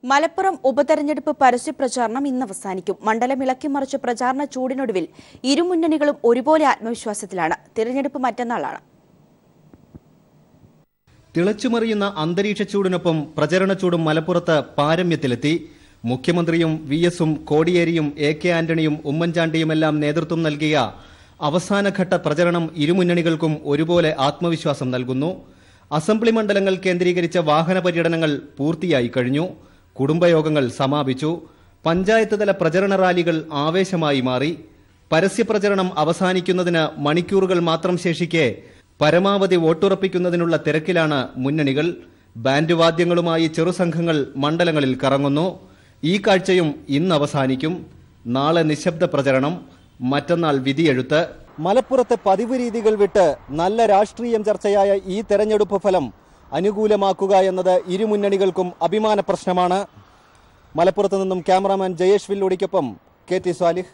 മലപ്പുറം ഉപതെരഞ്ഞെടുപ്പ് പരസ്യപ്രചാരണം ഇന്ന് അവസാനിക്കും. മണ്ഡലം ഇളക്കിമറിച്ച പ്രചാരണ ചൂടിനൊടുവിൽ ഇരുമുന്നണികളും ഒരുപോലെ ആത്മവിശ്വാസത്തിലാണ്. തിരഞ്ഞെടുപ്പ് മറ്റന്നാളാണ്. തിളച്ചുമറിയുന്ന അന്തരീക്ഷ ചൂടിനൊപ്പം പ്രചരണ ചൂടും മലപ്പുറത്ത് പാരമ്യത്തിലെത്തി. മുഖ്യമന്ത്രിയും വി.എസും കോടിയേരിയും എ.കെ. ആന്റണിയും ഉമ്മൻചാണ്ടിയുമെല്ലാം നേതൃത്വം നൽകിയ അവസാനഘട്ട പ്രചരണം ഇരുമുന്നണികൾക്കും ഒരുപോലെ ആത്മവിശ്വാസം നൽകുന്നു. അസംബ്ലി മണ്ഡലങ്ങൾ കേന്ദ്രീകരിച്ച വാഹന പര്യടനങ്ങൾ പൂർത്തിയായി കഴിഞ്ഞു. കുടുംബയോഗങ്ങൾ സമാപിച്ചു. പഞ്ചായത്ത് തല പ്രചരണ റാലികൾ ആവേശമായി മാറി. പരസ്യപ്രചരണം അവസാനിക്കുന്നതിന് മണിക്കൂറുകൾ മാത്രം ശേഷിക്കെ പരമാവധി വോട്ടുറപ്പിക്കുന്നതിനുള്ള തിരക്കിലാണ് മുന്നണികൾ. ബാൻഡ് വാദ്യങ്ങളുമായി ചെറുസംഘങ്ങൾ മണ്ഡലങ്ങളിൽ കറങ്ങുന്നു. ഈ കാഴ്ചയും ഇന്ന് അവസാനിക്കും. നാളെ നിശബ്ദ പ്രചരണം, മറ്റന്നാൾ വിധിയെഴുത്ത്. മലപ്പുറത്തെ പതിവ് രീതികൾ വിട്ട് നല്ല രാഷ്ട്രീയം ചർച്ചയായ ഈ തെരഞ്ഞെടുപ്പ് ഫലം അനുകൂലമാക്കുക എന്നത് ഇരുമുന്നണികൾക്കും അഭിമാന പ്രശ്നമാണ്. മലപ്പുറത്ത് നിന്നും ക്യാമറാമാൻ ജയേഷ് വില്ലോടിക്കൊപ്പം കെ.ടി. സാലിഹ്.